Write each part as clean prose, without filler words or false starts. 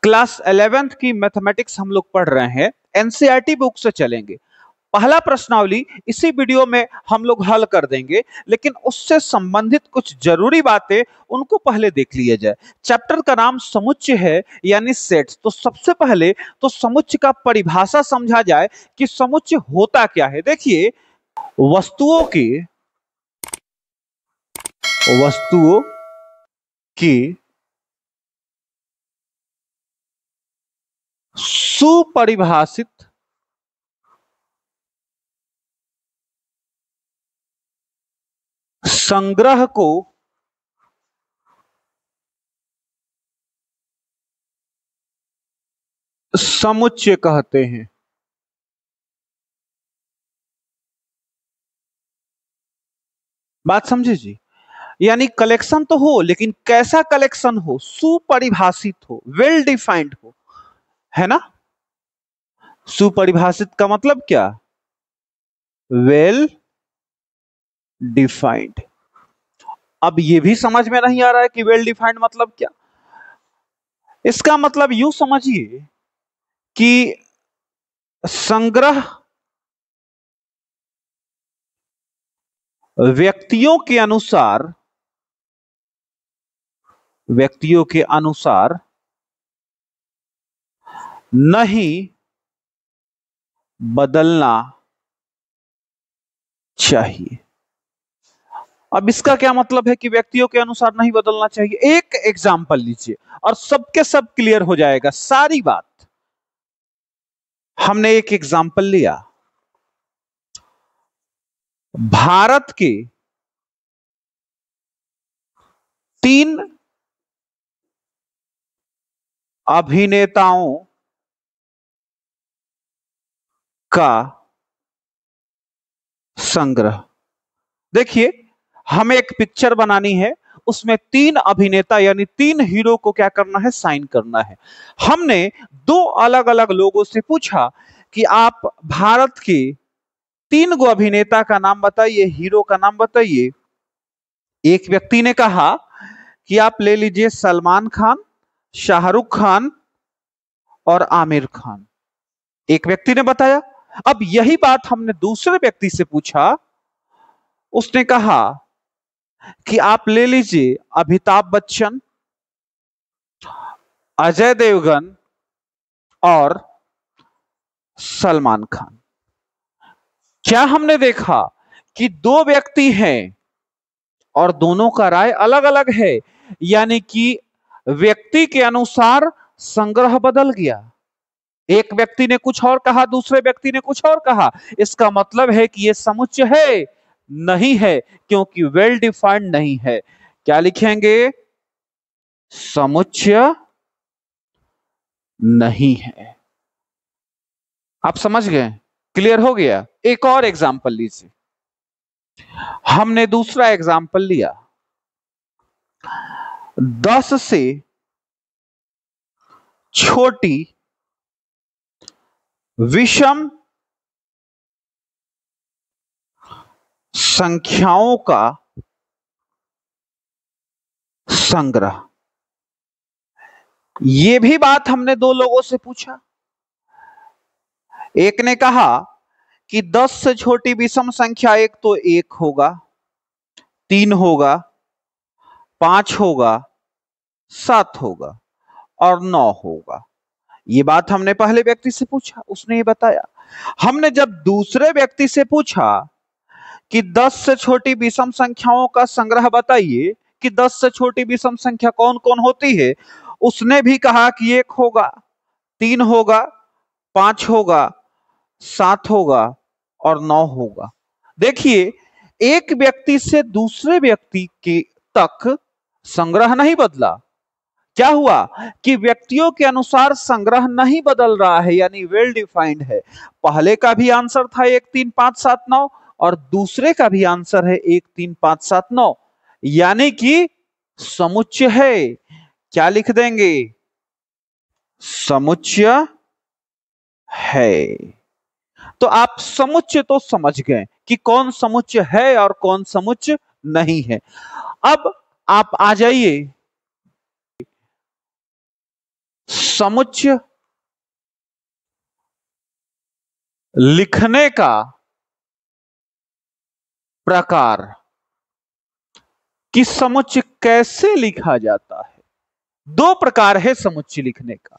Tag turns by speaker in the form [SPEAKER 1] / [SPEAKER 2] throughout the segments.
[SPEAKER 1] Class 11th की mathematics हम लोग पढ़ रहे हैं, एनसीईआरटी बुक से चलेंगे। पहला प्रश्नावली इसी वीडियो में हम लोग हल कर देंगे, लेकिन उससे संबंधित कुछ जरूरी बातें उनको पहले देख लिया जाए। चैप्टर का नाम समुच्चय है यानी सेट्स। तो सबसे पहले तो समुच्चय का परिभाषा समझा जाए कि समुच्चय होता क्या है। देखिए, वस्तुओं की सुपरिभाषित संग्रह को समुच्चय कहते हैं। बात समझे जी? यानी कलेक्शन तो हो, लेकिन कैसा कलेक्शन हो? सुपरिभाषित हो, वेल डिफाइंड हो, है ना। सुपरिभाषित का मतलब क्या? Well defined. अब ये भी समझ में नहीं आ रहा है कि वेल डिफाइंड मतलब क्या। इसका मतलब यूं समझिए कि संग्रह व्यक्तियों के अनुसार नहीं बदलना चाहिए। अब इसका क्या मतलब है कि व्यक्तियों के अनुसार नहीं बदलना चाहिए? एक एग्जाम्पल लीजिए और सबके सब क्लियर हो जाएगा सारी बात। हमने एक एग्जाम्पल लिया, भारत के 3 अभिनेताओं का संग्रह। देखिए, हमें एक पिक्चर बनानी है, उसमें 3 अभिनेता यानी 3 हीरो को क्या करना है? साइन करना है। हमने 2 अलग अलग लोगों से पूछा कि आप भारत के 3 गो अभिनेता का नाम बताइए, हीरो का नाम बताइए। एक व्यक्ति ने कहा कि आप ले लीजिए सलमान खान, शाहरुख खान और आमिर खान। एक व्यक्ति ने बताया। अब यही बात हमने दूसरे व्यक्ति से पूछा, उसने कहा कि आप ले लीजिए अमिताभ बच्चन, अजय देवगन और सलमान खान। क्या हमने देखा कि 2 व्यक्ति हैं और दोनों का राय अलग अलग है, यानी कि व्यक्ति के अनुसार संग्रह बदल गया। एक व्यक्ति ने कुछ और कहा, दूसरे व्यक्ति ने कुछ और कहा। इसका मतलब है कि यह समुच्चय है? नहीं है, क्योंकि वेल डिफाइंड नहीं है। क्या लिखेंगे? समुच्चय नहीं है। आप समझ गए? क्लियर हो गया? एक और एग्जाम्पल लीजिए। हमने दूसरा एग्जाम्पल लिया, 10 से छोटी विषम संख्याओं का संग्रह। यह भी बात हमने 2 लोगों से पूछा। एक ने कहा कि 10 से छोटी विषम संख्या एक तो 1 होगा, 3 होगा, 5 होगा, 7 होगा और 9 होगा। ये बात हमने पहले व्यक्ति से पूछा, उसने ये बताया। हमने जब दूसरे व्यक्ति से पूछा कि 10 से छोटी विषम संख्याओं का संग्रह बताइए, कि 10 से छोटी विषम संख्या कौन कौन होती है, उसने भी कहा कि 1 होगा, 3 होगा, 5 होगा, 7 होगा और 9 होगा। देखिए, एक व्यक्ति से दूसरे व्यक्ति के तक संग्रह नहीं बदला। क्या हुआ कि व्यक्तियों के अनुसार संग्रह नहीं बदल रहा है, यानी वेल डिफाइंड है। पहले का भी आंसर था 1 3 5 7 9 और दूसरे का भी आंसर है 1 3 5 7 9, यानी कि समुच्चय है। क्या लिख देंगे? समुच्चय है। तो आप समुच्चय तो समझ गए कि कौन समुच्चय है और कौन समुच्चय नहीं है। अब आप आ जाइए समुच्चय लिखने का प्रकार कि समुच्चय कैसे लिखा जाता है। दो प्रकार है समुच्चय लिखने का।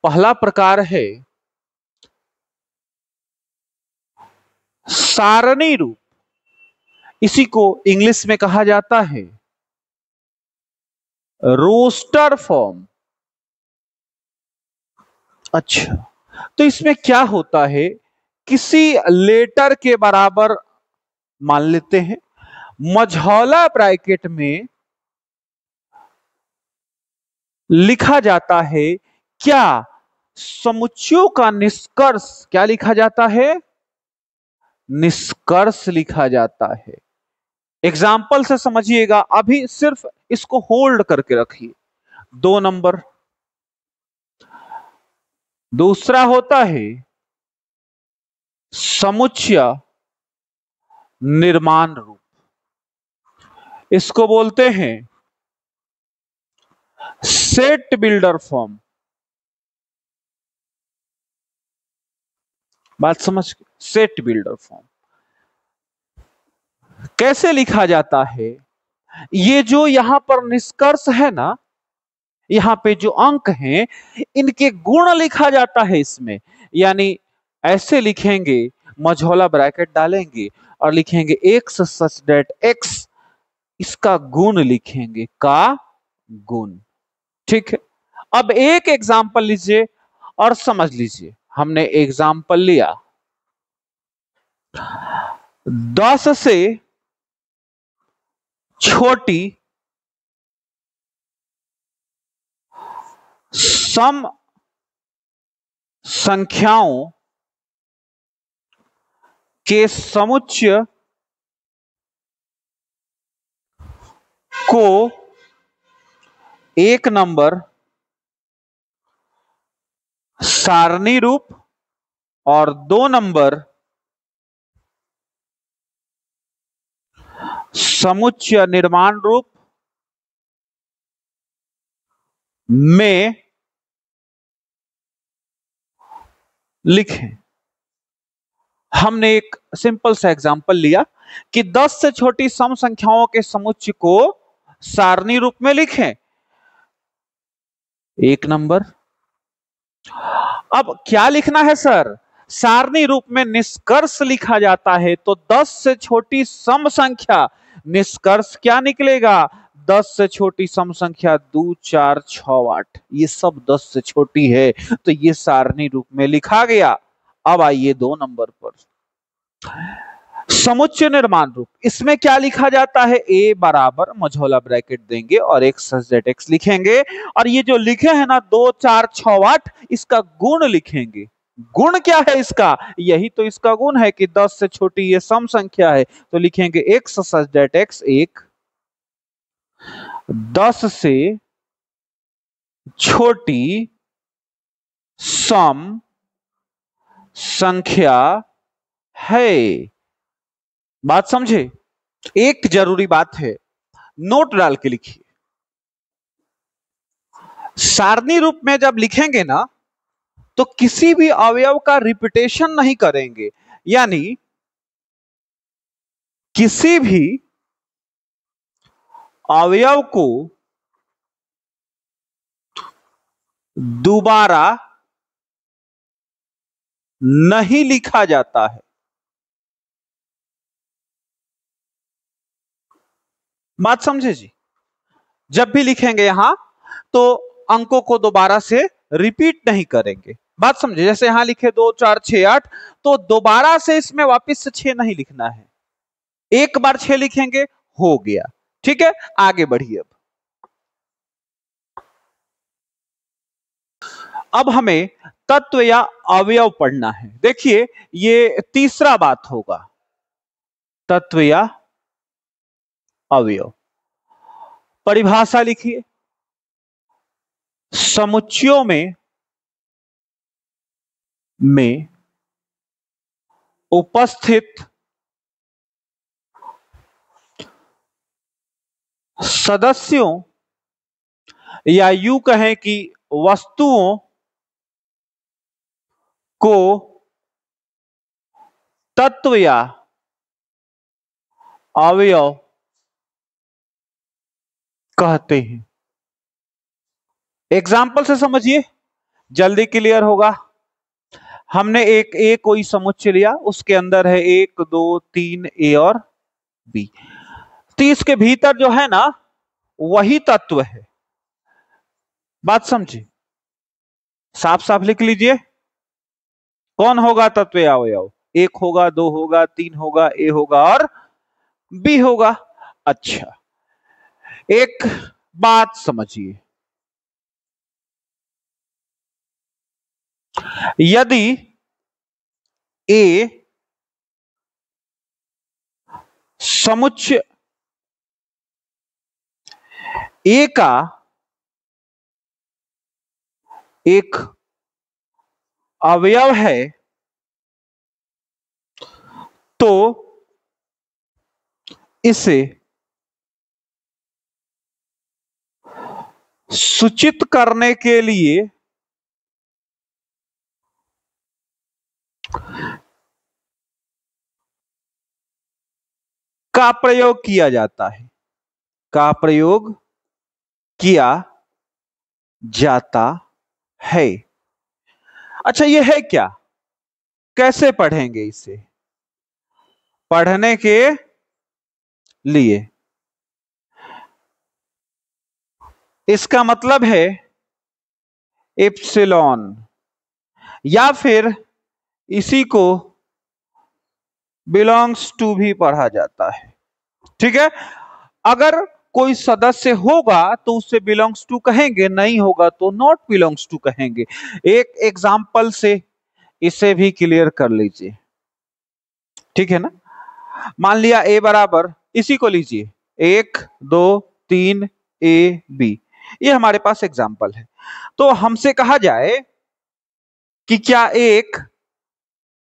[SPEAKER 1] पहला प्रकार है सारणी रूप, इसी को इंग्लिश में कहा जाता है रोस्टर फॉर्म। अच्छा, तो इसमें क्या होता है, किसी लेटर के बराबर मान लेते हैं, मझौला ब्रैकेट में लिखा जाता है क्या, समुच्चयों का निष्कर्ष। क्या लिखा जाता है, निष्कर्ष लिखा जाता है। एग्जाम्पल से समझिएगा, अभी सिर्फ इसको होल्ड करके रखिए। 2 नंबर। दूसरा होता है समुच्चय निर्माण रूप, इसको बोलते हैं सेट बिल्डर फॉर्म। बात समझ, सेट बिल्डर फॉर्म कैसे लिखा जाता है। ये जो यहां पर निष्कर्ष है ना, यहां पे जो अंक हैं, इनके गुण लिखा जाता है इसमें। यानी ऐसे लिखेंगे, मझौला ब्रैकेट डालेंगे और लिखेंगे एक्स सच दैट एक्स, इसका गुण लिखेंगे, का गुण। ठीक है, अब एक एग्जाम्पल लीजिए और समझ लीजिए। हमने एग्जाम्पल लिया 10 से छोटी सम संख्याओं के समुच्चय को 1 नंबर सारणी रूप और 2 नंबर समुच्चय निर्माण रूप में लिखें। हमने एक सिंपल सा एग्जांपल लिया कि 10 से छोटी सम संख्याओं के समुच्चय को सारणी रूप में लिखें, 1 नंबर। अब क्या लिखना है सर, सारणी रूप में निष्कर्ष लिखा जाता है, तो 10 से छोटी सम संख्या, निष्कर्ष क्या निकलेगा, 10 से छोटी सम संख्या 2 4 6 8, ये सब 10 से छोटी है, तो ये सारणी रूप में लिखा गया। अब आइए 2 नंबर पर, समुच्चय निर्माण रूप। इसमें क्या लिखा जाता है, ए बराबर मझौला ब्रैकेट देंगे और एक्स सच दैट एक्स लिखेंगे, और ये जो लिखे हैं ना 2 4 6 8, इसका गुण लिखेंगे। गुण क्या है इसका, यही तो इसका गुण है कि 10 से छोटी ये सम संख्या है, तो लिखेंगे एक्स सच दैट एक्स, एक 10 से छोटी सम संख्या है। बात समझे, एक जरूरी बात है, नोट डाल के लिखिए। सारणी रूप में जब लिखेंगे ना, तो किसी भी अवयव का रिपीटेशन नहीं करेंगे, यानी किसी भी अवयव को दोबारा नहीं लिखा जाता है। बात समझे जी, जब भी लिखेंगे यहां तो अंकों को दोबारा से रिपीट नहीं करेंगे। बात समझे, जैसे यहां लिखे 2 4 6 8, तो दोबारा से इसमें वापस से 6 नहीं लिखना है, एक बार 6 लिखेंगे, हो गया। ठीक है, आगे बढ़िए। अब हमें तत्व या अवयव पढ़ना है। देखिए, ये तीसरा बात होगा, तत्व या अवयव। परिभाषा लिखिए, समुच्चयों में उपस्थित सदस्यों, या यूं कहें कि वस्तुओं को तत्व या अवयव कहते हैं। एग्जाम्पल से समझिए, जल्दी क्लियर होगा। हमने एक ए कोई समुच्चय लिया, उसके अंदर है 1 2 3 ए और बी, तो इसके भीतर जो है ना वही तत्व है। बात समझे? साफ साफ लिख लीजिए, कौन होगा तत्व या अवयव? 1 होगा, 2 होगा, 3 होगा, ए होगा और बी होगा। अच्छा, एक बात समझिए, यदि ए समुच्चय ए का एक अवयव है तो इसे सूचित करने के लिए का प्रयोग किया जाता है, का प्रयोग किया जाता है। अच्छा, यह है क्या? कैसे पढ़ेंगे इसे? पढ़ने के लिए इसका मतलब है एप्सिलॉन, या फिर इसी को बिलोंग्स टू भी पढ़ा जाता है। ठीक है, अगर कोई सदस्य होगा तो उसे बिलोंग्स टू कहेंगे, नहीं होगा तो नॉट बिलोंग्स टू कहेंगे। एक एग्जाम्पल से इसे भी क्लियर कर लीजिए, ठीक है ना। मान लिया ए बराबर, इसी को लीजिए 1 2 3 ए बी, ये हमारे पास एग्जाम्पल है। तो हमसे कहा जाए कि क्या एक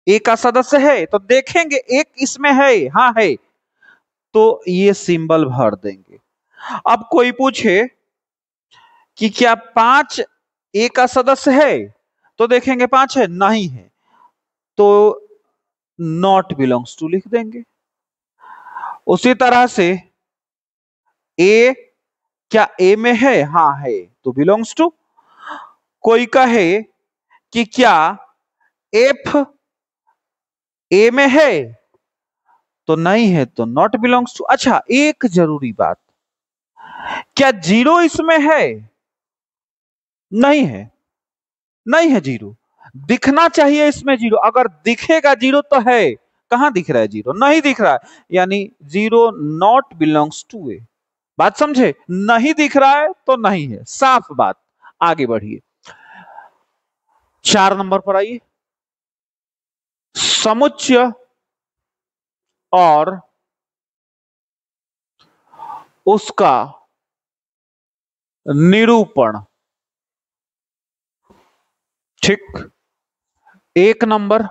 [SPEAKER 1] ए का सदस्य है, तो देखेंगे एक इसमें है, हाँ है, तो ये सिंबल भर देंगे। अब कोई पूछे कि क्या 5 ए का सदस्य है, तो देखेंगे 5 है, नहीं है, तो नॉट बिलोंग्स टू लिख देंगे। उसी तरह से ए, क्या ए में है, हाँ है, तो बिलोंग्स टू। कोई कहे कि क्या एफ ए में है, तो नहीं है, तो नॉट बिलोंग्स टू। अच्छा, एक जरूरी बात, क्या 0 इसमें है? नहीं है, नहीं है, 0 दिखना चाहिए इसमें 0, अगर दिखेगा 0 तो है। कहां दिख रहा है 0? नहीं दिख रहा है, यानी 0 नॉट बिलोंग्स टू ए। बात समझे? नहीं दिख रहा है तो नहीं है, साफ बात। आगे बढ़िए, 4 नंबर पर आइए। समुच्चय और उसका निरूपण। ठीक, 1 नंबर,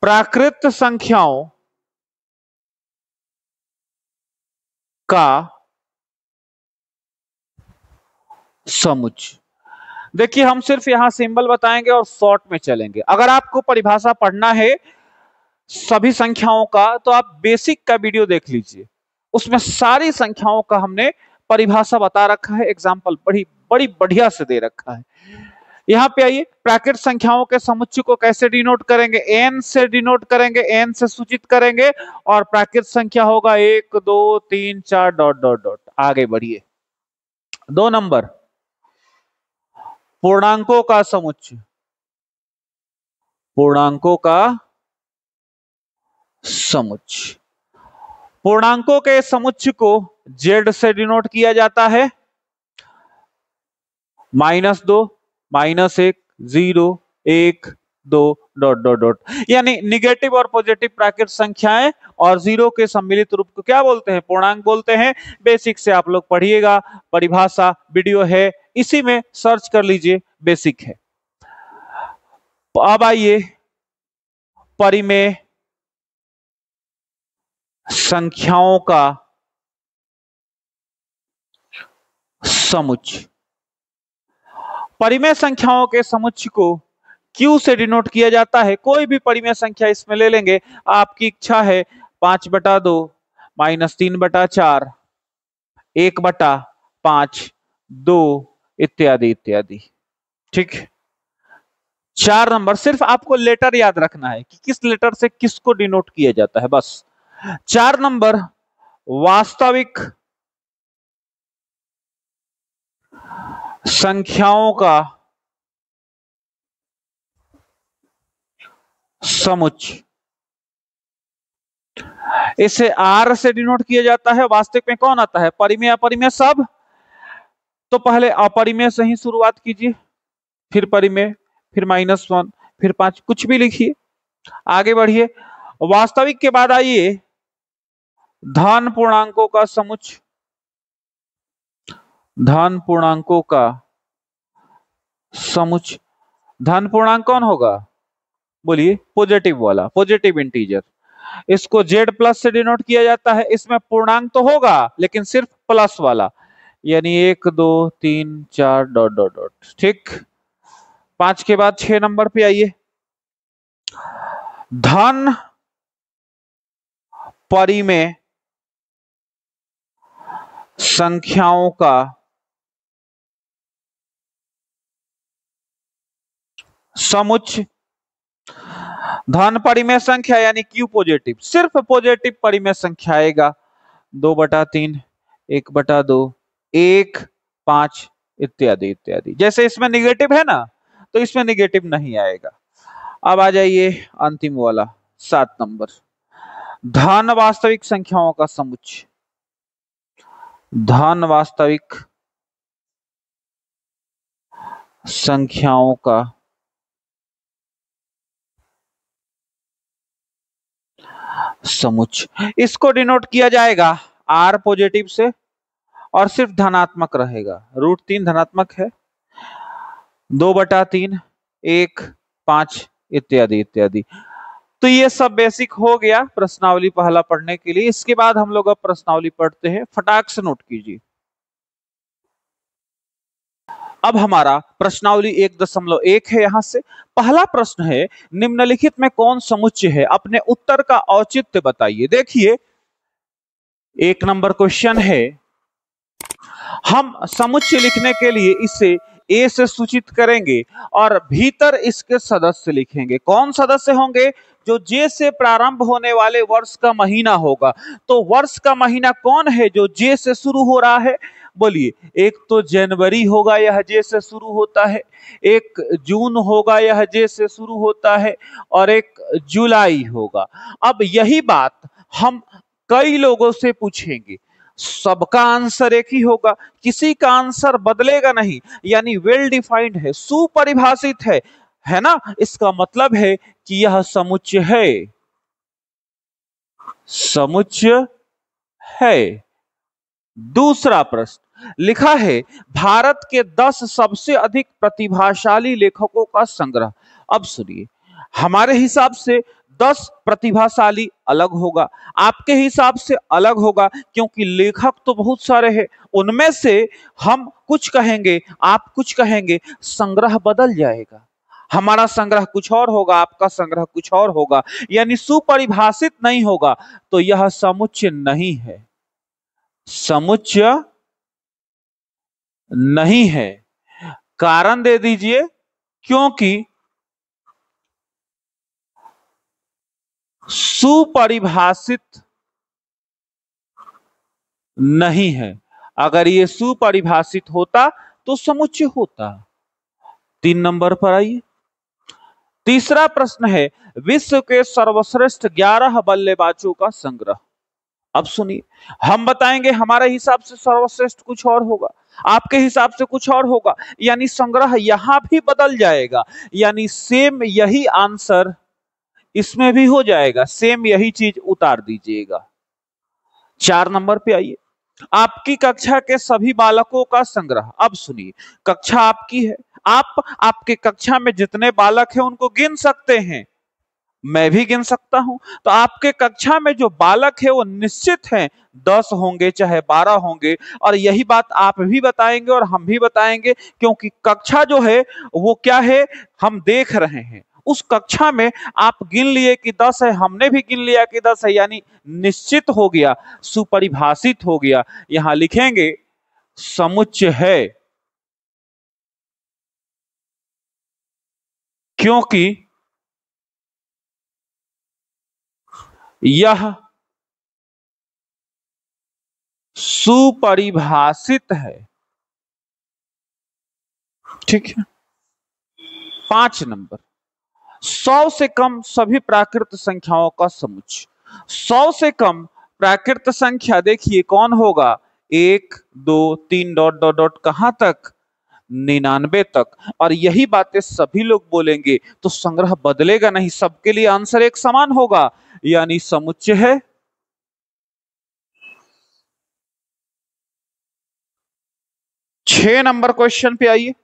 [SPEAKER 1] प्राकृत संख्याओं का समुच्चय। देखिए, हम सिर्फ यहां सिंबल बताएंगे और शॉर्ट में चलेंगे। अगर आपको परिभाषा पढ़ना है सभी संख्याओं का, तो आप बेसिक का वीडियो देख लीजिए, उसमें सारी संख्याओं का हमने परिभाषा बता रखा है, एग्जाम्पल बड़ी बड़ी बढ़िया से दे रखा है। यहाँ पे आइए, प्राकृत संख्याओं के समुच्चय को कैसे डिनोट करेंगे? एन से डिनोट करेंगे, एन से सूचित करेंगे, और प्राकृत संख्या होगा 1 2 3 4 डॉट डॉट डॉट। आगे बढ़िए, 2 नंबर, पूर्णांकों का समुच्चय। पूर्णांकों का समुच्चय, पूर्णांकों के समुच्चय को जेड से डिनोट किया जाता है, -2 -1 0 1 2 डॉट डॉट डॉट, यानी निगेटिव और पॉजिटिव प्राकृत संख्याएं और 0 के सम्मिलित रूप को क्या बोलते हैं? पूर्णांक बोलते हैं। बेसिक से आप लोग पढ़िएगा, परिभाषा वीडियो है, इसी में सर्च कर लीजिए, बेसिक है। अब आइए परिमेय संख्याओं का समुच्चय। परिमेय संख्याओं के समुच्चय को Q से डिनोट किया जाता है। कोई भी परिमेय संख्या इसमें ले लेंगे, आपकी इच्छा है 5/2 -3/4 1/5 2 इत्यादि इत्यादि। ठीक, 4 नंबर सिर्फ आपको लेटर याद रखना है कि किस लेटर से किसको डिनोट किया जाता है, बस। 4 नंबर वास्तविक संख्याओं का समुच्चय, इसे R से डिनोट किया जाता है। वास्तविक में कौन आता है? परिमेय अपरिमेय सब। तो पहले अपरिमेय से ही शुरुआत कीजिए, फिर परिमेय, फिर -1, फिर 5, कुछ भी लिखिए, आगे बढ़िए। वास्तविक के बाद आइए धन पूर्णांकों का समुच्चय। धन पूर्णांकों का समुच्चय, धन पूर्णांक कौन होगा? बोलिए, पॉजिटिव वाला, पॉजिटिव इंटीजर। इसको Z+ से डिनोट किया जाता है। इसमें पूर्णांक तो होगा लेकिन सिर्फ प्लस वाला, यानी 1 2 3 4 डॉट डॉट डॉट। ठीक, 5 के बाद 6 नंबर पे आइए, धन परिमेय संख्याओं का समुच्चय। धन परिमेय संख्या यानी Q पॉजिटिव, सिर्फ पॉजिटिव परिमेय संख्या आएगा। 2/3 1/2 1 5 इत्यादि इत्यादि। जैसे इसमें निगेटिव है ना, तो इसमें निगेटिव नहीं आएगा। अब आ जाइए अंतिम वाला 7 नंबर, धन वास्तविक संख्याओं का समुच्चय। धन वास्तविक संख्याओं का समुच्चय, इसको डिनोट किया जाएगा R पॉजिटिव से और सिर्फ धनात्मक रहेगा। √3 धनात्मक है, 2/3 1 5 इत्यादि इत्यादि। तो ये सब बेसिक हो गया प्रश्नावली पहला पढ़ने के लिए। इसके बाद हम लोग अब प्रश्नावली पढ़ते हैं, फटाक से नोट कीजिए। अब हमारा प्रश्नावली 1.1 है। यहां से पहला प्रश्न है, निम्नलिखित में कौन समुच्चय है? अपने उत्तर का औचित्य बताइए। देखिए, 1 नंबर क्वेश्चन है, हम समुच्चय लिखने के लिए इसे A से सूचित करेंगे और भीतर इसके सदस्य लिखेंगे। कौन सदस्य होंगे? जो J से प्रारंभ होने वाले वर्ष का महीना होगा। तो वर्ष का महीना कौन है जो J से शुरू हो रहा है? बोलिए, एक तो जनवरी होगा, यह J से शुरू होता है, एक जून होगा, यह J से शुरू होता है, और एक जुलाई होगा। अब यही बात हम कई लोगों से पूछेंगे, सबका आंसर एक ही होगा, किसी का आंसर बदलेगा नहीं, यानी वेल डिफाइंड है, सुपरिभाषित है ना। इसका मतलब है कि यह समुच्चय है, समुच्चय है। दूसरा प्रश्न लिखा है, भारत के 10 सबसे अधिक प्रतिभाशाली लेखकों का संग्रह। अब सुनिए, हमारे हिसाब से 10 प्रतिभाशाली अलग होगा, आपके हिसाब से अलग होगा, क्योंकि लेखक तो बहुत सारे हैं। उनमें से हम कुछ कहेंगे, आप कुछ कहेंगे, संग्रह बदल जाएगा। हमारा संग्रह कुछ और होगा, आपका संग्रह कुछ और होगा, यानी सुपरिभाषित नहीं होगा। तो यह समुच्चय नहीं है, समुच्चय नहीं है। कारण दे दीजिए, क्योंकि सुपरिभाषित नहीं है। अगर ये सुपरिभाषित होता तो समुच्चय होता। 3 नंबर पर आइए, तीसरा प्रश्न है, विश्व के सर्वश्रेष्ठ 11 बल्लेबाजों का संग्रह। अब सुनिए, हम बताएंगे, हमारे हिसाब से सर्वश्रेष्ठ कुछ और होगा, आपके हिसाब से कुछ और होगा, यानी संग्रह यहां भी बदल जाएगा, यानी सेम यही आंसर इसमें भी हो जाएगा, सेम यही चीज उतार दीजिएगा। 4 नंबर पे आइए, आपकी कक्षा के सभी बालकों का संग्रह। अब सुनिए, कक्षा आपकी है, आप आपके कक्षा में जितने बालक हैं उनको गिन सकते हैं। मैं भी गिन सकता हूं। तो आपके कक्षा में जो बालक है वो निश्चित है 10 होंगे चाहे 12 होंगे, और यही बात आप भी बताएंगे और हम भी बताएंगे, क्योंकि कक्षा जो है वो क्या है, हम देख रहे हैं। उस कक्षा में आप गिन लिए कि 10 है, हमने भी गिन लिया कि 10 है, यानी निश्चित हो गया, सुपरिभाषित हो गया। यहां लिखेंगे समुच्चय है, क्योंकि यह सुपरिभाषित है। ठीक है। 5 नंबर, 100 से कम सभी प्राकृत संख्याओं का समुच्चय। 100 से कम प्राकृत संख्या देखिए कौन होगा, 1 2 3 डॉट डॉट डॉट कहां तक, 99 तक। और यही बातें सभी लोग बोलेंगे तो संग्रह बदलेगा नहीं, सबके लिए आंसर एक समान होगा, यानी समुच्चय है। छह नंबर क्वेश्चन पे आइए।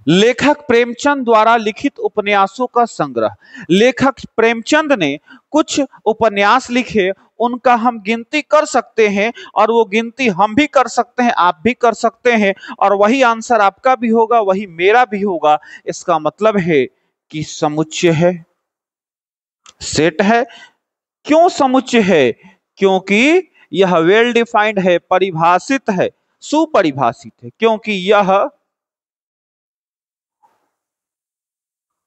[SPEAKER 1] लेखक प्रेमचंद द्वारा लिखित उपन्यासों का संग्रह। लेखक प्रेमचंद ने कुछ उपन्यास लिखे, उनका हम गिनती कर सकते हैं, और वो गिनती हम भी कर सकते हैं, आप भी कर सकते हैं, और वही आंसर आपका भी होगा, वही मेरा भी होगा। इसका मतलब है कि समुच्चय है, सेट है। क्यों समुच्चय है? क्योंकि यह वेल डिफाइंड है, परिभाषित है, सुपरिभाषित है, क्योंकि यह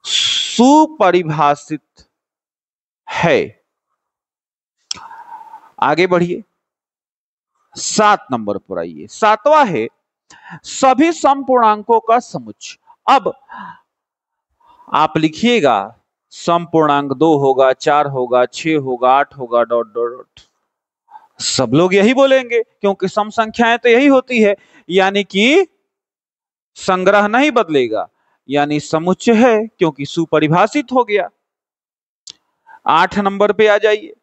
[SPEAKER 1] सुपरिभाषित है। आगे बढ़िए, 7 नंबर पर आइए। 7वां है सभी समपूर्णांकों का समुच्चय। अब आप लिखिएगा समपूर्णांक 2 होगा, 4 होगा, 6 होगा, 8 होगा, डॉट डॉट डॉट। सब लोग यही बोलेंगे, क्योंकि सम संख्याएं तो यही होती है, यानी कि संग्रह नहीं बदलेगा, यानी समुच्चय है, क्योंकि सुपरिभाषित हो गया। 8 नंबर पे आ जाइए।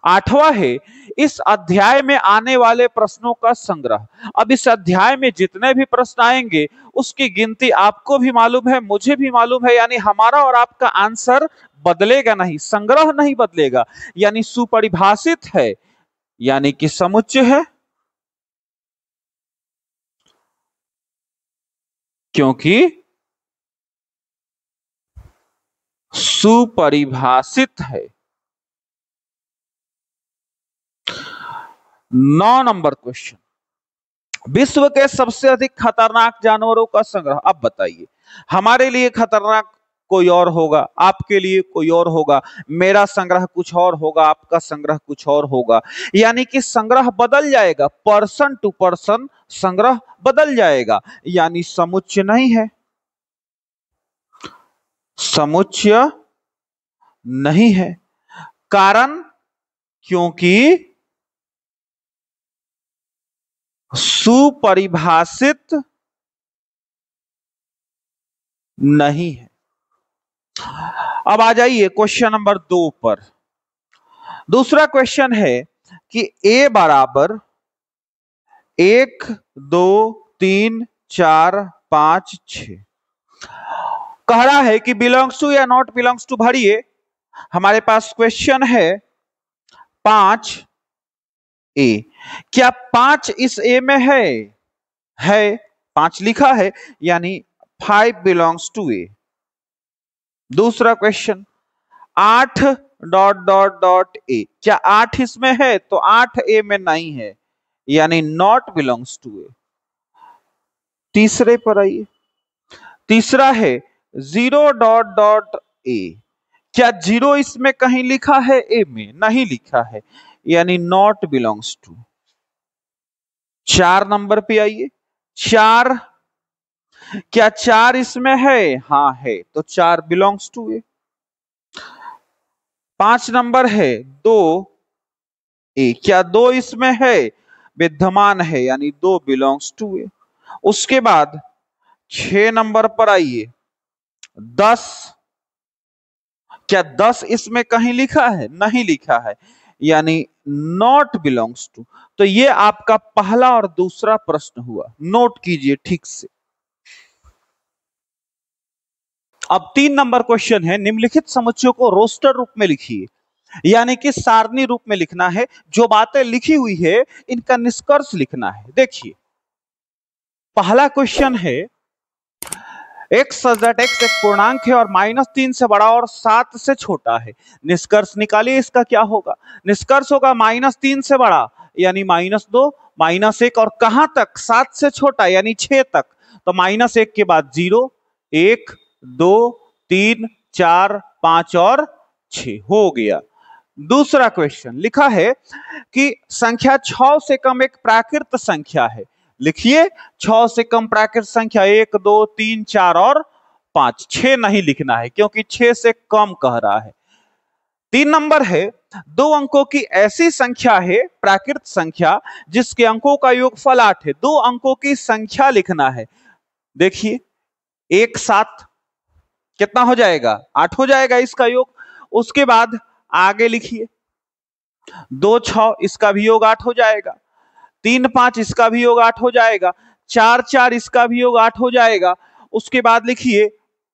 [SPEAKER 1] 8वां है इस अध्याय में आने वाले प्रश्नों का संग्रह। अब इस अध्याय में जितने भी प्रश्न आएंगे उसकी गिनती आपको भी मालूम है, मुझे भी मालूम है, यानी हमारा और आपका आंसर बदलेगा नहीं, संग्रह नहीं बदलेगा, यानी सुपरिभाषित है, यानी कि समुच्चय है, क्योंकि सुपरिभाषित है। 9 नंबर क्वेश्चन, विश्व के सबसे अधिक खतरनाक जानवरों का संग्रह। अब बताइए, हमारे लिए खतरनाक कोई और होगा, आपके लिए कोई और होगा, मेरा संग्रह कुछ और होगा, आपका संग्रह कुछ और होगा, यानी कि संग्रह बदल जाएगा, पर्सन टू पर्सन संग्रह बदल जाएगा, यानी समुच्चय नहीं है, समुच्चय नहीं है। कारण, क्योंकि सुपरिभाषित नहीं है। अब आ जाइए क्वेश्चन नंबर 2 पर। दूसरा क्वेश्चन है कि a बराबर 1 2 3 4 5 6 कह रहा है कि बिलोंग्स टू या नॉट बिलोंग्स टू। भरिए, हमारे पास क्वेश्चन है 5 ए, क्या 5 इस ए में है 5 लिखा है, यानी 5 बिलोंग्स टू ए। दूसरा question 8 dot dot dot A, क्या 8 इसमें है, तो 8 ए में नहीं है, यानी नॉट बिलोंग्स टू ए। तीसरे पर आइए। तीसरा है 0 डॉट डॉट ए, क्या 0 इसमें कहीं लिखा है, ए में नहीं लिखा है, यानी नॉट बिलोंग्स टू। 4 नंबर पे आइए। 4, क्या 4 इसमें है, हाँ है, तो 4 बिलोंग्स टू ए। 5 नंबर है 2 ए, क्या 2 इसमें है, विद्यमान है, यानी 2 बिलोंग्स टू ए। उसके बाद 6 नंबर पर आइए। 10, क्या 10 इसमें कहीं लिखा है, नहीं लिखा है, यानी नॉट बिलोंग्स टू। तो ये आपका पहला और दूसरा प्रश्न हुआ, नोट कीजिए ठीक से। अब 3 नंबर क्वेश्चन है, निम्नलिखित समुच्चयों को रोस्टर रूप में लिखिए, यानी कि सारणी रूप में लिखना है। जो बातें लिखी हुई है इनका निष्कर्ष लिखना है। देखिए पहला क्वेश्चन है, x सच दैट x एक पूर्णांक है और -3 से बड़ा और 7 से छोटा है। निष्कर्ष निकालिए इसका क्या होगा। निष्कर्ष होगा -3 से बड़ा यानी -2, -1 और कहां तक, 7 से छोटा यानी 6 तक। तो -1 के बाद 0, 1, 2, 3, 4, 5 और 6 हो गया। दूसरा क्वेश्चन लिखा है कि संख्या 6 से कम एक प्राकृत संख्या है। लिखिए 6 से कम प्राकृत संख्या 1, 2, 3, 4 और 5। 6 नहीं लिखना है क्योंकि 6 से कम कह रहा है। 3 नंबर है, 2 अंकों की ऐसी संख्या है प्राकृत संख्या जिसके अंकों का योगफल 8 है। 2 अंकों की संख्या लिखना है। देखिए 1 7 कितना हो जाएगा, 8 हो जाएगा इसका योग। उसके बाद आगे लिखिए 2 6 इसका भी योग 8 हो जाएगा, 3 5 इसका भी योग 8 हो जाएगा, 4 4 इसका भी योग 8 हो जाएगा। उसके बाद लिखिए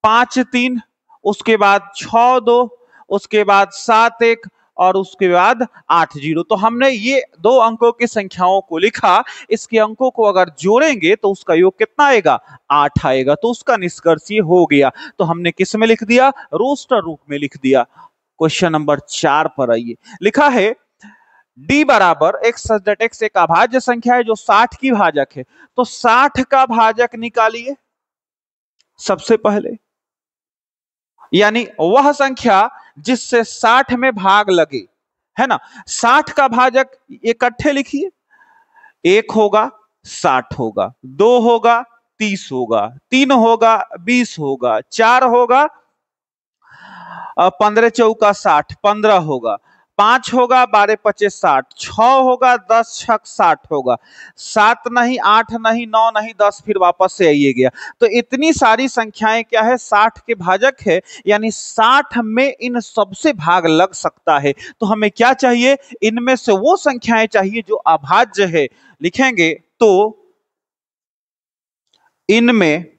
[SPEAKER 1] 5 3, उसके बाद 6 2, उसके बाद 7 1 और उसके बाद 8 0। तो हमने ये 2 अंकों की संख्याओं को लिखा। इसके अंकों को अगर जोड़ेंगे तो उसका योग कितना आएगा, 8 आएगा। तो उसका निष्कर्ष ये हो गया। तो हमने किस में लिख दिया, रोस्टर रूप में लिख दिया। क्वेश्चन नंबर 4 पर आइए। लिखा है d बराबर x सच दैट x एक अभाज्य संख्या है जो 60 की भाजक है। तो 60 का भाजक निकालिए सबसे पहले, यानी वह संख्या जिससे 60 में भाग लगे, है ना। 60 का भाजक इकट्ठे लिखिए, 1 होगा 60 होगा, 2 होगा 30 होगा, 3 होगा 20 होगा, 4 होगा 15 चौका 60 15 होगा, 5 होगा 12 25 60, 6 होगा 10 छक 60 होगा, 7 नहीं 8 नहीं 9 नहीं 10, फिर वापस से आइए गया। तो इतनी सारी संख्याएं क्या है, 60 के भाजक है, यानी 60 में इन सबसे भाग लग सकता है। तो हमें क्या चाहिए, इनमें से वो संख्याएं चाहिए जो अभाज्य है। लिखेंगे तो इनमें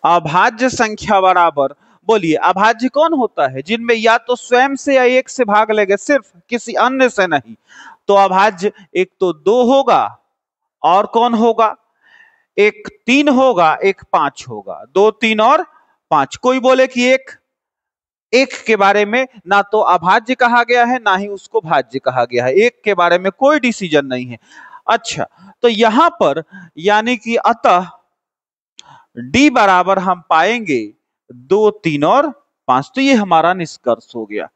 [SPEAKER 1] अभाज्य संख्या बराबर, बोलिए अभाज्य कौन होता है, जिनमें या तो स्वयं से या एक से भाग लेंगे, सिर्फ किसी अन्य से नहीं। तो अभाज्य एक तो 2 होगा और कौन होगा, एक 3 होगा एक 5 होगा। 2 3 और 5। कोई बोले कि एक के बारे में ना तो अभाज्य कहा गया है ना ही उसको भाज्य कहा गया है, एक के बारे में कोई डिसीजन नहीं है। अच्छा तो यहां पर यानी कि अतः d बराबर हम पाएंगे 2 3 और 5। तो ये हमारा निष्कर्ष हो गया।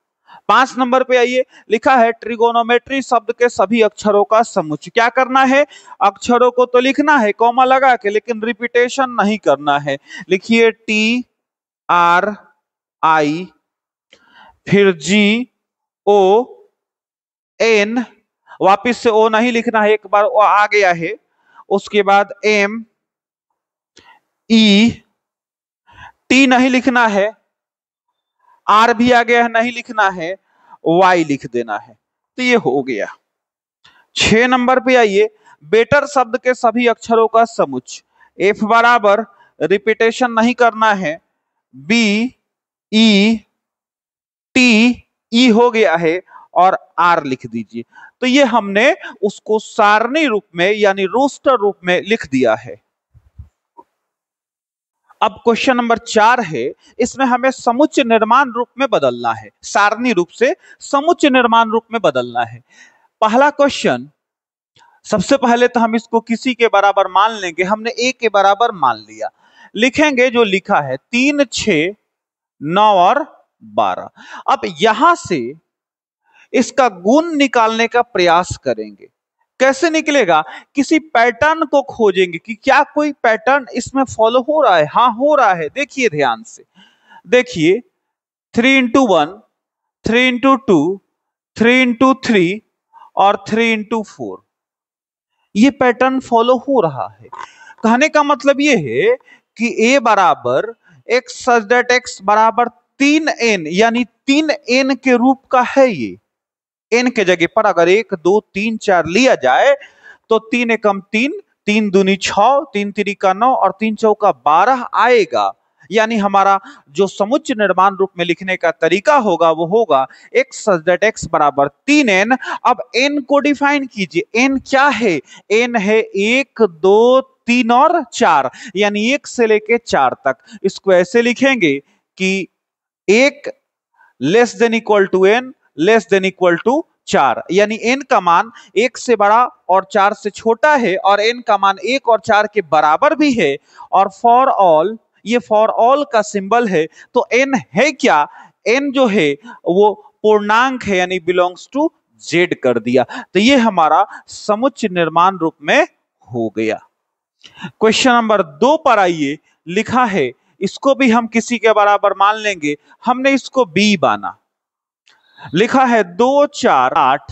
[SPEAKER 1] 5 नंबर पे आइए। लिखा है ट्रिगोनोमेट्री शब्द के सभी अक्षरों का समुच्चय। क्या करना है, अक्षरों को तो लिखना है कॉमा लगा के, लेकिन रिपीटेशन नहीं करना है। लिखिए T R I फिर G O N, वापिस से O नहीं लिखना है, एक बार O आ गया है। उसके बाद M E, T नहीं लिखना है, R भी आ गया है नहीं लिखना है, Y लिख देना है। तो ये हो गया। 6 नंबर पे आइए। बेटर शब्द के सभी अक्षरों का समुच्चय। F बराबर रिपीटेशन नहीं करना है, B E T E हो गया है और R लिख दीजिए। तो ये हमने उसको सारणी रूप में यानी रोस्टर रूप में लिख दिया है। अब क्वेश्चन नंबर 4 है, इसमें हमें समुच्चय निर्माण रूप में बदलना है, सारणी रूप से समुच्चय निर्माण रूप में बदलना है। पहला क्वेश्चन, सबसे पहले तो हम इसको किसी के बराबर मान लेंगे। हमने a के बराबर मान लिया। लिखेंगे जो लिखा है 3 6 9 और 12। अब यहां से इसका गुण निकालने का प्रयास करेंगे। कैसे निकलेगा, किसी पैटर्न को खोजेंगे कि क्या कोई पैटर्न इसमें फॉलो हो रहा है। हाँ हो रहा है, देखिए ध्यान से। देखिए 3 into 1, 3 into 2, 3 into 3 और 3 into 4, ये पैटर्न फॉलो हो रहा है। कहने का मतलब ये है कि a बराबर x सच दैट x बराबर 3n, यानी 3n के रूप का है। ये n के जगह पर अगर 1 2 3 4 लिया जाए तो 3 एकम 3, 3 दूनी 6, 3 तिरिका 9 और 3 चौका 12 आएगा। यानी हमारा जो समुच्चय निर्माण रूप में लिखने का तरीका होगा वो होगा x सच दैट x बराबर 3n। अब n को डिफाइन कीजिए। n क्या है? n है 1 2 3 और 4, यानी 1 से लेके 4 तक। इसको ऐसे लिखेंगे कि 1 less than equal to n less than equal to 4, यानी n का मान 1 से बड़ा और 4 से छोटा है और n का मान 1 और 4 के बराबर भी है। और फॉर ऑल, ये फॉर ऑल का सिंबल है। तो n है क्या? n जो है वो पूर्णांक है, यानी बिलोंग्स टू z कर दिया। तो ये हमारा समुच्चय निर्माण रूप में हो गया। क्वेश्चन नंबर 2 पर आइए। लिखा है, इसको भी हम किसी के बराबर मान लेंगे। हमने इसको b माना। लिखा है 2 4 8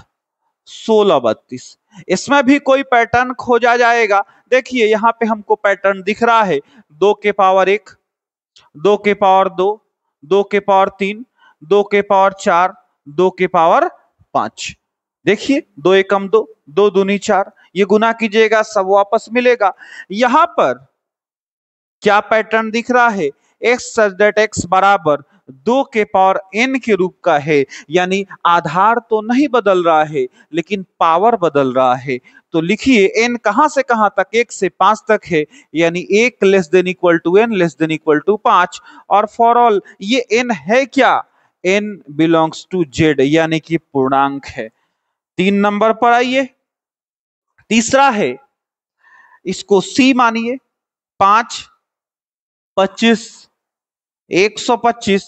[SPEAKER 1] 16 32। इसमें भी कोई पैटर्न खोजा जाएगा। देखिए यहां पे हमको पैटर्न दिख रहा है, 2 के पावर 1, 2 के पावर 2, 2 के पावर 3, 2 के पावर 4, 2 के पावर 5। देखिए 2 एकम 2, 2 दूनी 4, ये गुना कीजिएगा सब वापस मिलेगा। यहां पर क्या पैटर्न दिख रहा है? x सच दैट x बराबर 2 के पावर n के रूप का है, यानी आधार तो नहीं बदल रहा है लेकिन पावर बदल रहा है। तो लिखिए n कहां से कहां तक? 1 से 5 तक है, यानी 1 less than equal to n less than equal to 5। और फॉर ऑल ये n है क्या? n बिलोंग्स टू z, यानी कि पूर्णांक है। 3 नंबर पर आइए। तीसरा है, इसको c मानिए। 5 25 125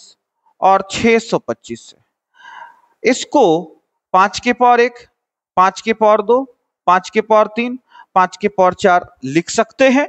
[SPEAKER 1] और 625 है। इसको 5 के पावर 1, 5 के पावर 2, 5 के पावर 3, 5 के पावर 4 लिख सकते हैं।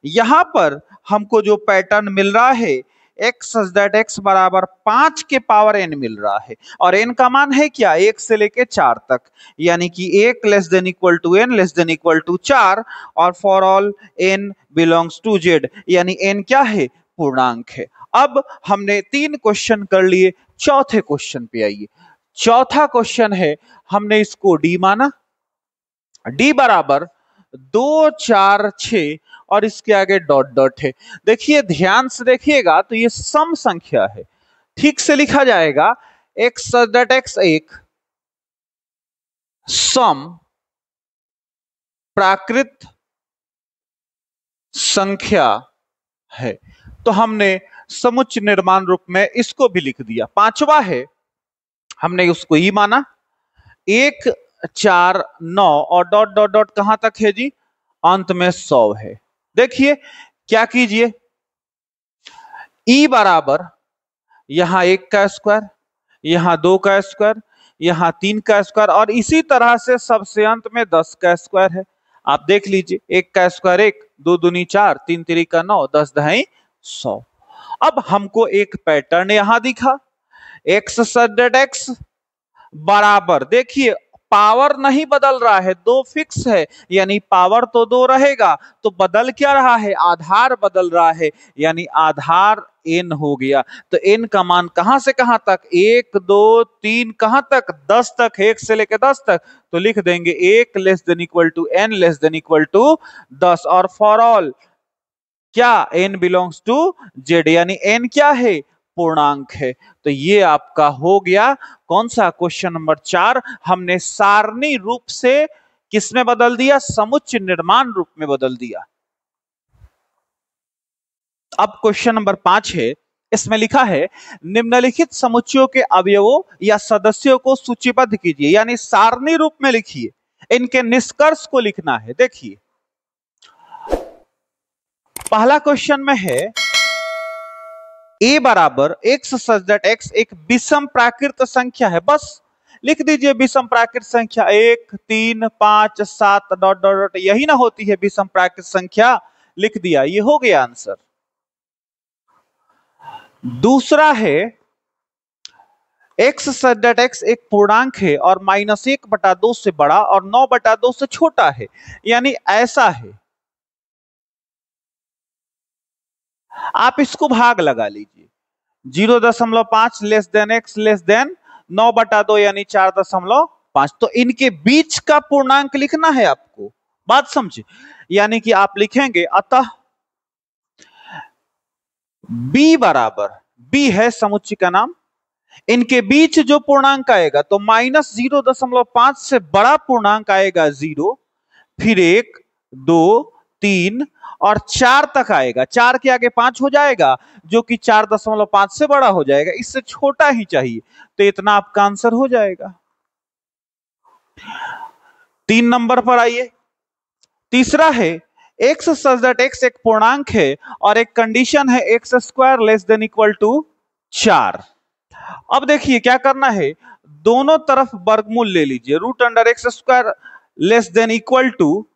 [SPEAKER 1] यहां पर हमको जो पैटर्न मिल रहा है, x सच दैट x बराबर 5 के पावर n मिल रहा है और n का मान है क्या? 1 से लेके 4 तक, यानी कि 1 less than equal to n less than equal to 4। और for all n belongs to z, यानी n क्या है? पूर्णांक है। अब हमने 3 क्वेश्चन कर लिए। चौथे क्वेश्चन पे आइए। चौथा क्वेश्चन है, हमने इसको d माना। d बराबर 2 4 6 और इसके आगे डॉट डॉट है। देखिए ध्यान से देखिएगा तो ये सम संख्या है, ठीक से लिखा जाएगा। x सच दैट x एक सम प्राकृत संख्या है। तो हमने समुच्चय निर्माण रूप में इसको भी लिख दिया। पांचवा है, हमने उसको ही माना। 1 4 9 और डॉट डॉट डॉट कहां तक है जी? अंत में 100 है। देखिए क्या कीजिए, e बराबर यहां 1 का स्क्वायर, यहां 2 का स्क्वायर, यहां 3 का स्क्वायर और इसी तरह से सबसे अंत में 10 का स्क्वायर है। आप देख लीजिए, 1 का स्क्वायर 1, 2 दूनी 4, 3 तिरिका 9, 10 दहाई 100। अब हमको एक पैटर्न यहां दिखा, x सच दैट x बराबर, देखिए पावर नहीं बदल रहा है, 2 फिक्स है, यानी पावर तो 2 रहेगा। तो बदल क्या रहा है? आधार बदल रहा है, यानी आधार n हो गया। तो n का मान कहां से कहां तक? 1 2 3 कहां तक? 10 तक है, 1 से लेकर 10 तक। तो लिख देंगे 1 less than equal to n less than equal to 10। और फॉर ऑल क्या? n बिलोंग्स टू z, यानी n क्या है? पूर्णांक है। तो ये आपका हो गया कौन सा? क्वेश्चन नंबर 4 हमने सारणी रूप से किस में बदल दिया? समुच्चय निर्माण रूप में बदल दिया। अब क्वेश्चन नंबर 5 है, इसमें लिखा है निम्नलिखित समुच्चयों के अवयवों या सदस्यों को सूचीबद्ध कीजिए, यानी सारणी रूप में लिखिए। इनके निष्कर्ष को लिखना है। देखिए पहला क्वेश्चन में है a बराबर x सच दैट x एक विषम प्राकृत संख्या है। बस लिख दीजिए विषम प्राकृत संख्या 1 3 5 7 डॉट डॉट डॉट, यही ना होती है विषम प्राकृत संख्या। लिख दिया, ये हो गया आंसर। दूसरा है x सच दैट x एक पूर्णांक है और -1/2 से बड़ा और 9/2 से छोटा है, यानी ऐसा है। आप इसको भाग लगा लीजिए, 0.5 less than x less than 9/2 यानी 4.5। तो इनके बीच का पूर्णांक लिखना है आपको, बात समझे। यानी कि आप लिखेंगे अतः b बराबर, b है समुच्चय का नाम, इनके बीच जो पूर्णांक आएगा तो -0.5 से बड़ा पूर्णांक आएगा 0, फिर 1, 2, 3 और 4 तक आएगा। 4 के आगे 5 हो जाएगा जो कि 4.5 से बड़ा हो जाएगा, इससे छोटा ही चाहिए, तो इतना आपका आंसर हो जाएगा। 3 नंबर पर आइए। तीसरा है x सच दैट x एक पूर्णांक है और एक कंडीशन है x² less than equal to 4। अब देखिए क्या करना है, दोनों तरफ वर्गमूल ले लीजिए, √x² less than equal to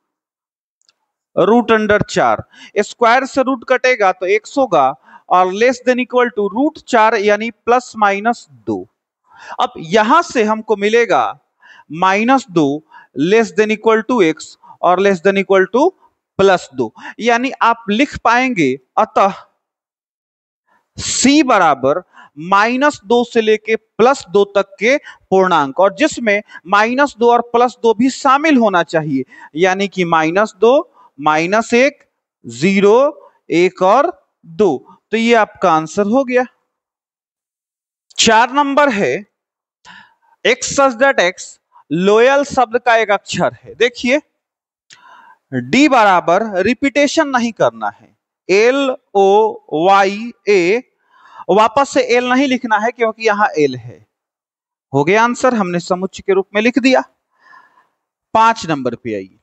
[SPEAKER 1] √4। Square से रूट कटेगा तो x होगा और लेस देन इक्वल टू √4 यानी ±2। अब यहां से हमको मिलेगा -2 less than equal to x और लेस देन इक्वल टू +2, यानी आप लिख पाएंगे अतः c बराबर -2 से लेके +2 तक के पूर्णांक, और जिसमें -2 और +2 भी शामिल होना चाहिए, यानी कि -2, -1, 0, 1 और 2। तो ये आपका आंसर हो गया। 4 नंबर है x such that x loyal शब्द का एक अक्षर है। देखिए d बराबर रिपीटेशन नहीं करना है, LOYA, वापस से L नहीं लिखना है क्योंकि यहां L है। हो गया आंसर, हमने समुच्चय के रूप में लिख दिया। 5 नंबर पे आइए।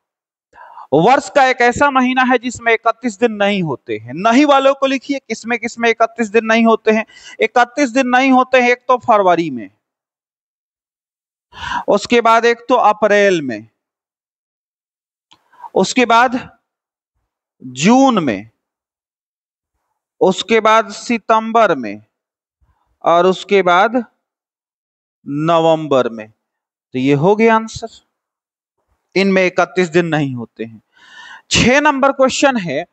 [SPEAKER 1] वर्ष का एक ऐसा महीना है जिसमें 31 दिन नहीं होते हैं। नहीं वालों को लिखिए किसमें किसमें 31 दिन नहीं होते हैं। 31 दिन नहीं होते हैं, एक तो फरवरी में, उसके बाद एक तो अप्रैल में, उसके बाद जून में, उसके बाद सितंबर में और उसके बाद नवंबर में। तो ये हो गया आंसर, इनमें 31 दिन नहीं होते हैं। 6 नंबर क्वेश्चन है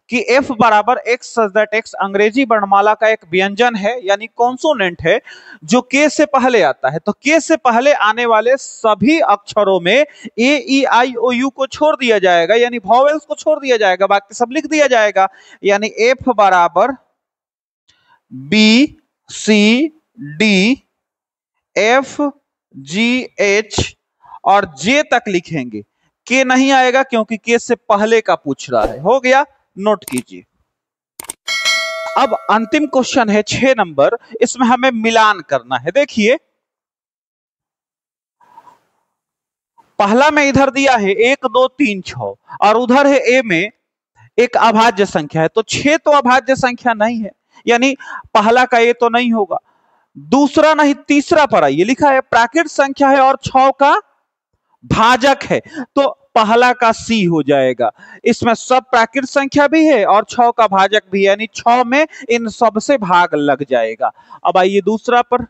[SPEAKER 1] कि f बराबर x सच दैट x अंग्रेजी वर्णमाला का एक व्यंजन है, यानी कॉन्सोनेंट है जो k से पहले आता है। तो k से पहले आने वाले सभी अक्षरों में a e i o u को छोड़ दिया जाएगा, यानी वॉवेल्स को छोड़ दिया जाएगा, बाकी सब लिख दिया जाएगा। यानी f बराबर b c d f g h और j तक लिखेंगे, k नहीं आएगा क्योंकि k से पहले का पूछ रहा है। हो गया, नोट कीजिए। अब अंतिम क्वेश्चन है 6 नंबर, इसमें हमें मिलान करना है। देखिए पहला में इधर दिया है 1 2 3 6 और उधर है a में एक अभाज्य संख्या है, तो 6 तो अभाज्य संख्या नहीं है, यानी पहला का a तो नहीं होगा। दूसरा नहीं, तीसरा पर आइए, लिखा है प्राकृत संख्या है और 6 का भाजक है, तो पहला का C हो जाएगा। इसमें सब प्राकृत संख्या भी है और 6 का भाजक भी, यानी 6 में इन सब से भाग लग जाएगा। अब आइए दूसरा पर।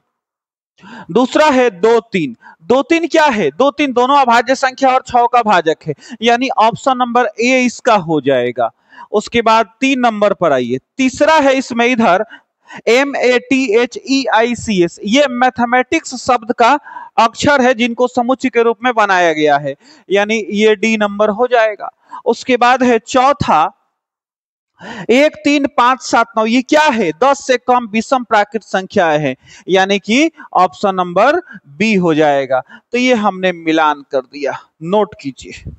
[SPEAKER 1] दूसरा है 2 3। 2 3 क्या है? 2 3 दोनों अभाज्य संख्या और 6 का भाजक है, यानी ऑप्शन नंबर ए इसका हो जाएगा। उसके बाद 3 नंबर पर आइए। तीसरा है इसमें इधर MATHEICS, ये मैथमेटिक्स शब्द का अक्षर है जिनको समुच्चय के रूप में बनाया गया है, यानी ये डी नंबर हो जाएगा। उसके बाद है चौथा 1 3 5 7 9, ये क्या है? 10 से कम विषम प्राकृत संख्या है, यानी कि ऑप्शन नंबर बी हो जाएगा। तो ये हमने मिलान कर दिया, नोट कीजिए।